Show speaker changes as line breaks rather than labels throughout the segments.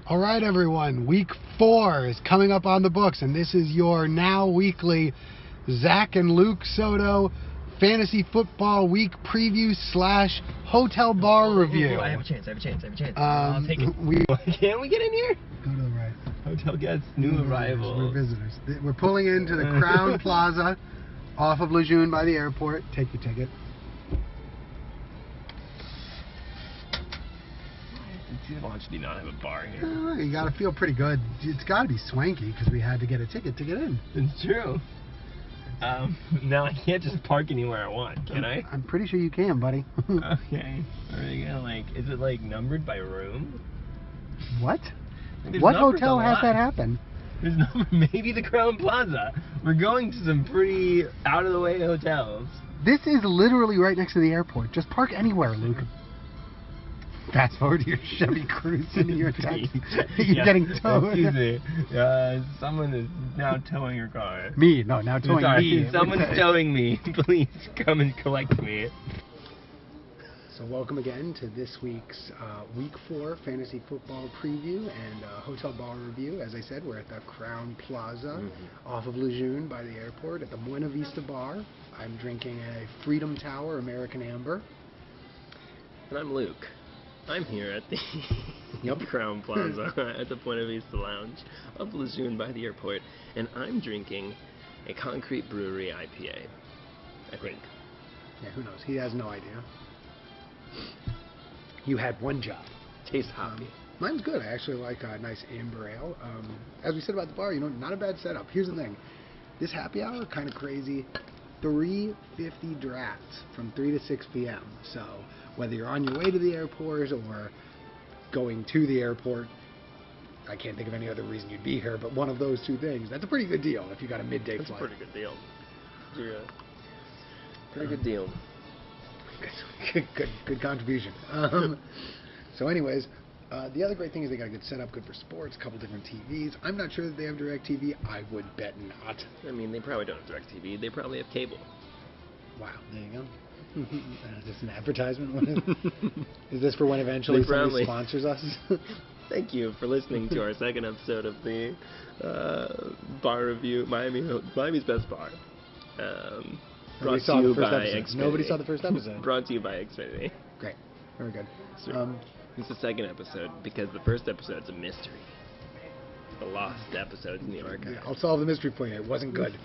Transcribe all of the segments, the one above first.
All right, everyone. Week 4 is coming up on the books, and this is your now weekly Zach and Luke Soto fantasy football week preview / hotel bar review.
I have a chance. I'll take it. Can we get in here?
Go to the right.
Hotel guests, new arrivals.
We're visitors. We're pulling into the Crowne Plaza off of Lejeune by the airport. Take your ticket.
Why should he not have a bar here?
You got to feel pretty good. It's got to be swanky because we had to get a ticket to get in.
It's true. Now I can't just park anywhere I want, can I?
I'm pretty sure you can, buddy.
Okay. Are we gonna is it numbered by room?
What?
There's
What
numbers
hotel
on the
has
lot.
that happen?
There's maybe the Crowne Plaza. We're going to some pretty out of the way hotels.
This is literally right next to the airport. Just park anywhere, Luke. Fast forward to your Chevy Cruze into your taxi. You're getting towed.
Excuse me. Someone is now towing your car.
Me? No, now towing me.
Someone's towing me. Please come and collect me.
So welcome again to this week's Week 4 Fantasy Football Preview and Hotel Bar Review. As I said, we're at the Crowne Plaza off of Lejeune by the airport at the Buena Vista Bar. I'm drinking a Freedom Tower American Amber.
And I'm Luke. I'm here at the Crowne Plaza at the Buena Vista Lounge of Lejeune by the airport, and I'm drinking a Concrete Brewery IPA, I think.
Yeah, who knows? He has no idea. You had one job.
Tastes hoppy.
Mine's good. I actually like a nice amber ale. As we said about the bar, not a bad setup. Here's the thing. This happy hour, kind of crazy. 3:50 drafts from 3 to 6 p.m. So whether you're on your way to the airport or going to the airport, I can't think of any other reason you'd be here, but one of those two things, that's a pretty good deal if you got a midday flight.
That's a pretty good deal. Yeah. Pretty good deal.
Good contribution. So anyways, the other great thing is they got a good setup, good for sports, a couple different TVs. I'm not sure that they have DirecTV. I would bet not.
I mean, they probably don't have DirecTV. They probably have cable.
Wow, there you go. Is this an advertisement? Is this for when eventually somebody sponsors us?
Thank you for listening to our second episode of the bar review, Miami's Best Bar. Brought to you by Xfinity.
Nobody saw the first episode.
Brought to you by Xfinity.
Great. Very good.
It's the second episode because the first episode's a mystery. The lost episodes in the archive.
Yeah, I'll solve the mystery for you. It wasn't good.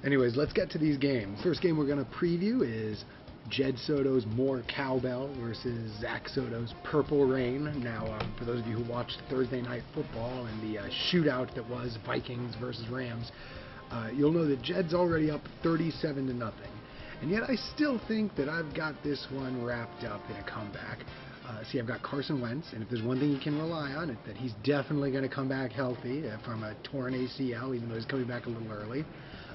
Anyways, let's get to these games. First game we're going to preview is Jed Soto's More Cowbell versus Zach Soto's Purple Rain. Now, for those of you who watched Thursday Night Football and the shootout that was Vikings versus Rams, you'll know that Jed's already up 37-0. And yet I still think that I've got this one wrapped up in a comeback. See, I've got Carson Wentz, and if there's one thing you can rely on, it's that he's definitely going to come back healthy from a torn ACL, even though he's coming back a little early.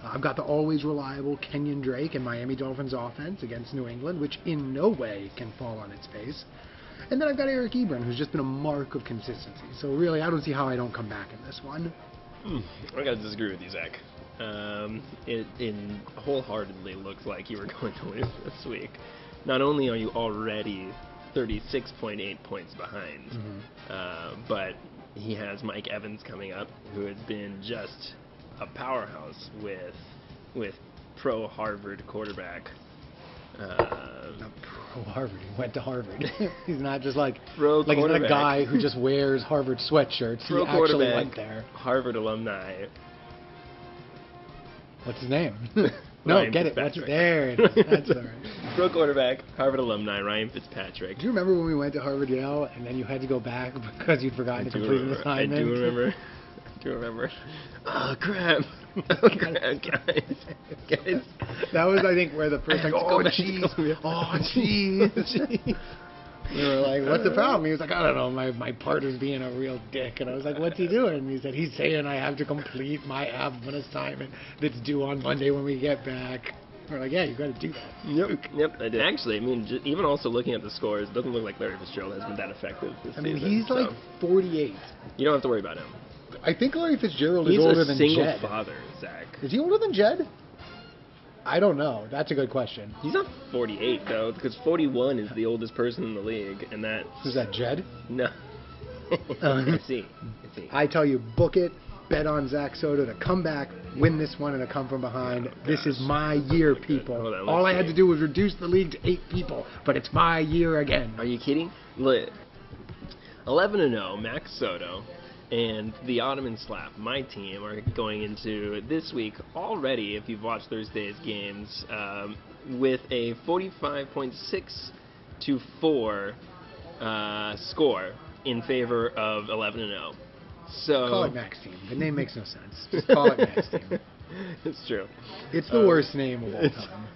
I've got the always reliable Kenyon Drake and Miami Dolphins offense against New England, which in no way can fall on its face. And then I've got Eric Ebron, who's just been a mark of consistency. So really, I don't see how I don't come back in this one.
I got to disagree with you, Zach. It wholeheartedly looks like you were going to lose this week. Not only are you already 36.8 points behind, but he has Mike Evans coming up, who has been just a powerhouse with pro Harvard quarterback.
Not pro Harvard. He went to Harvard. He's not just he's not a guy who just wears Harvard sweatshirts.
Pro
he actually went there.
Harvard alumni.
What's his name? No, get it. There it is. That's all right.
Pro quarterback, Harvard alumni, Ryan Fitzpatrick.
Do you remember when we went to Harvard Yale and then you had to go back because you'd forgotten to complete an assignment?
I do remember. Oh, crap. Oh, crap, guys.
That was, I think, where the first time, oh, jeez. We were like, what's the problem? He was like, I don't know, my partner's being a real dick. And I was like, what's he doing? And he said, he's saying I have to complete my an assignment that's due on Monday when we get back. We're like, yeah, you got to do that.
Yep, I did. Actually, I mean, even also looking at the scores, it doesn't look like Larry Fitzgerald has been that effective this season.
He's like 48.
You don't have to worry about him.
I think Larry Fitzgerald is older than Jed.
He's a single father, Zach.
Is he older than Jed? I don't know. That's a good question.
He's not 48, though, because 41 is the oldest person in the league, and that...
Is that Jed?
No. I see.
I tell you, book it. Bet on Zach Soto to come back, win this one, and to come from behind.
Oh,
this is my year, people.
Hold on,
All I had
see.
to do was reduce the league to 8 people, but it's my year again.
Are you kidding? Look, 11-0, Max Soto, and the Ottoman Slap, my team, are going into this week already, if you've watched Thursday's games, with a 45.6-4 score in favor of 11-0. So
Call it Max Team. The name makes no sense. Just call it Max Team.
It's true.
It's the worst name of all time.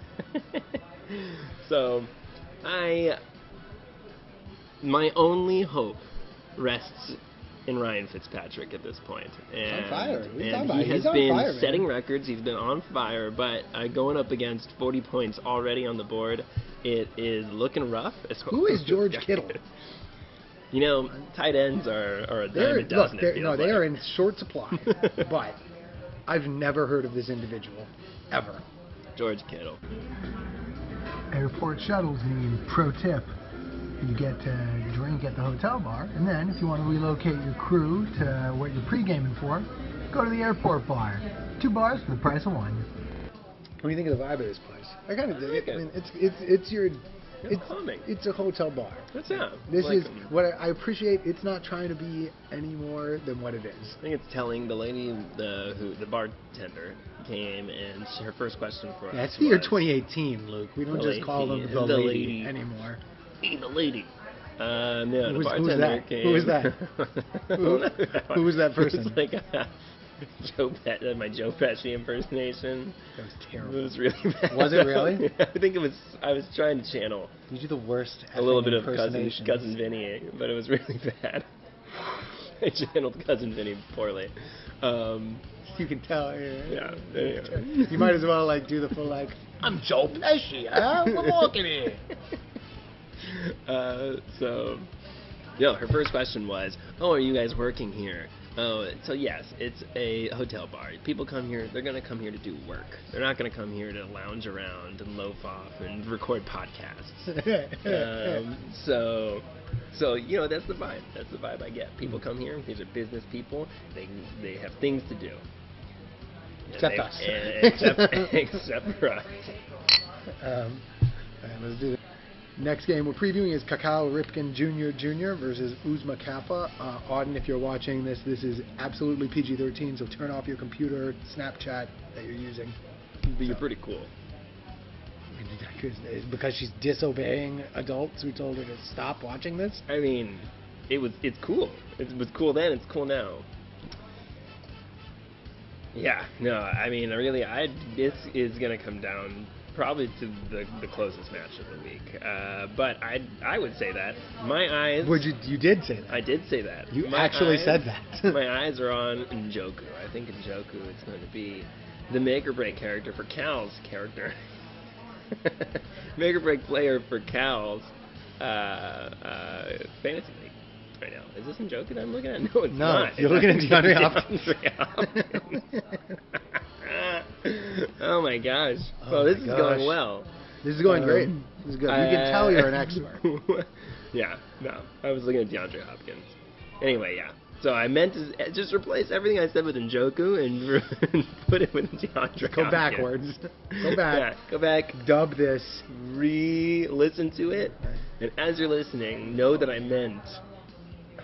So, my only hope rests in Ryan Fitzpatrick at this point. And,
on fire.
And he has been setting records. He's been on fire, but going up against 40 points already on the board, it is looking rough.
Who is George Kittle?
You know, tight ends are a dime a dozen.
They are in short supply. But I've never heard of this individual, ever.
George Kittle.
Airport shuttles need pro tip. You get to drink at the hotel bar, and then if you want to relocate your crew to what you're pre-gaming for, go to the airport bar. 2 bars for the price of 1. What do you think of the vibe of this place? I kind of dig it. I mean, it's a hotel bar.
What's that?
This is what I appreciate. It's not trying to be any more than what it is.
I think it's telling. The lady, the bartender, came, and her first question for us.
That's the year 2018, Luke. We don't just call them the lady anymore.
Hey, the lady. No,
the
bartender came.
Who was that? Who was that person?
It was like my Joe Pesci impersonation.
That was terrible.
It was really bad.
Was it really?
I think it was. I was trying to channel.
You do the worst.
A little bit of cousin Vinny, but it was really bad. I channeled cousin Vinny poorly.
You can tell.
Yeah.
You might as well do the full I'm Joe Pesci. We're walking here.
So, her first question was, "Oh, are you guys working here?" Oh, so yes, it's a hotel bar. People come here, they're going to come here to do work. They're not going to come here to lounge around and loaf off and record podcasts. So that's the vibe. That's the vibe I get. People come here, these are business people. They have things to do.
Except us.
Except for us.
All right, let's do it. Next game we're previewing is Kakao Ripken Jr. versus Uzma Kappa. Auden, if you're watching this is absolutely PG-13, so turn off your computer, Snapchat that you're using.
But you're pretty cool.
Because she's disobeying adults who told her to stop watching this?
I mean, it's cool. It was cool then, it's cool now. Yeah, no, I mean, really, this is going to come down probably to the closest match of the week. But I would say that. My eyes...
You did say that.
I did say that.
You actually said that.
My eyes are on Njoku. I think Njoku is going to be the make-or-break character for Cal's character. Make-or-break player for Cal's fantasy league right now. Is this Njoku that I'm looking at? No, it's not.
You're looking at DeAndre Hopkins.
Oh my gosh. This is going well.
This is going great. This is good. You can tell you're an expert.
Yeah, no. I was looking at DeAndre Hopkins. Anyway, yeah. So I meant to just replace everything I said with Njoku and put it with DeAndre Hopkins.
Go backwards. Go back.
Yeah, go back.
Dub this.
Re-listen to it. And as you're listening, know that I meant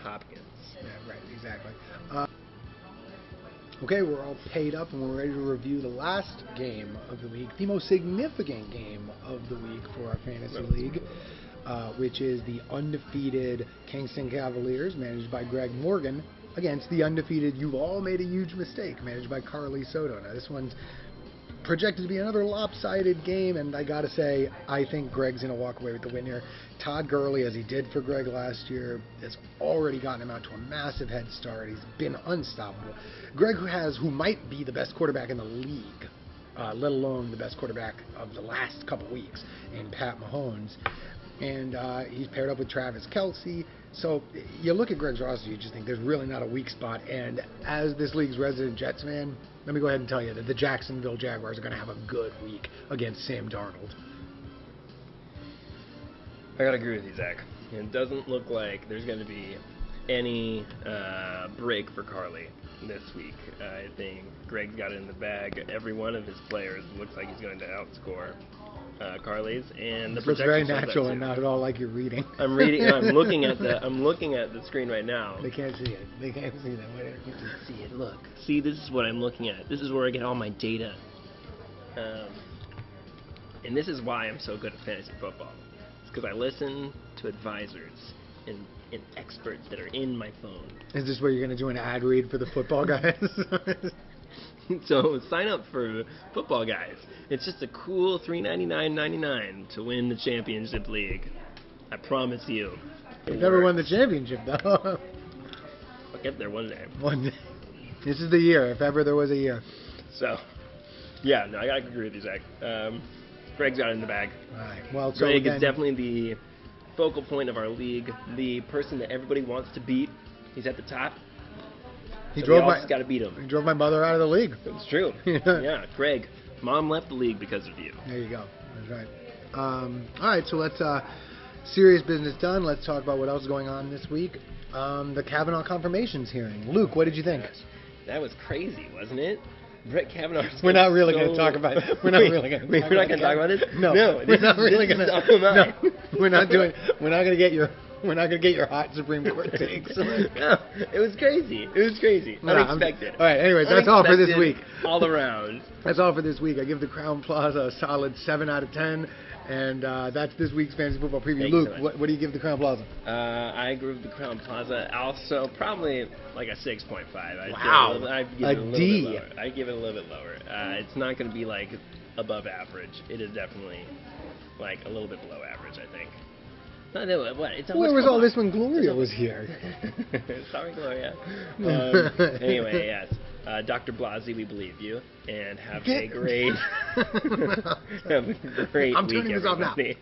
Hopkins.
Yeah, right. Exactly. Okay, we're all paid up and we're ready to review the last game of the week, the most significant game of the week for our fantasy league, which is the undefeated Kingston Cavaliers, managed by Greg Morgan, against the undefeated You've All Made a Huge Mistake, managed by Carly Soto. Now, this one's projected to be another lopsided game, and I gotta say, I think Greg's gonna walk away with the win here. Todd Gurley, as he did for Greg last year, has already gotten him out to a massive head start. He's been unstoppable. Greg, who might be the best quarterback in the league, let alone the best quarterback of the last couple weeks, in Pat Mahomes. And he's paired up with Travis Kelce. So you look at Greg's roster, you just think there's really not a weak spot. And as this league's resident Jets fan, let me go ahead and tell you that the Jacksonville Jaguars are going to have a good week against Sam Darnold.
I gotta agree with you, Zach. It doesn't look like there's going to be any break for Carly this week. I think Greg's got it in the bag. Every one of his players looks like he's going to outscore Carly's, and the
This looks very
projection shows that
natural
too.
and not at all like you're reading.
I'm reading. I'm looking at the screen right now.
They can't see it. They can't see that. Wait,
You can see it. Look. See, this is what I'm looking at. This is where I get all my data. And this is why I'm so good at fantasy football. It's because I listen to advisors and experts that are in my phone.
Is this where you're going to do an ad read for the football guys?
So sign up for Football Guys. It's just a cool $3.99.99 to win the championship league. I promise you.
You've never won the championship, though.
I'll get there one day.
One day. This is the year, if ever there was a year.
So, yeah, no, I gotta agree with you, Zach. Greg's got it in the bag.
All right. Well, so
Greg
again,
is definitely the focal point of our league, the person that everybody wants to beat. He's at the top.
he
So
drove
we all
my
just got to beat him.
he drove my mother out of the league.
It's true.
Yeah.
Yeah, Greg, Mom left the league because of you.
There you go. That's right. All right, so let's serious business done. Let's talk about what else is going on this week. The Kavanaugh confirmations hearing. Luke, what did you think?
That was crazy, wasn't it? Brett Kavanaugh.
We're not really going to talk about it. We're not really going to.
We're not going to talk about it.
No, we're not really going to. No, we're not doing. We're not going to get your. We're not going to get your hot Supreme Court takes.
No, it was crazy. It was crazy.
No,
Unexpected.
all right. Anyways, that's all for this week.
All around.
That's all for this week. I give the Crowne Plaza a solid 7 out of 10. And that's this week's fantasy football preview.
Thank you
Luke,
so much.
what do you give the Crowne Plaza?
I agree with the Crowne Plaza. Also, probably like a 6.5.
Wow.
I'd give
A
it a little
D.
bit lower. I'd give it a little bit lower. It's not going to be like above average. It is definitely like a little bit below average, I think. No, what? It's
Where was all this when Gloria was here?
Sorry, Gloria. Anyway, yes. Dr. Blasi, we believe you, and have a great, have a great
I'm
week,
turning this off now.
everybody.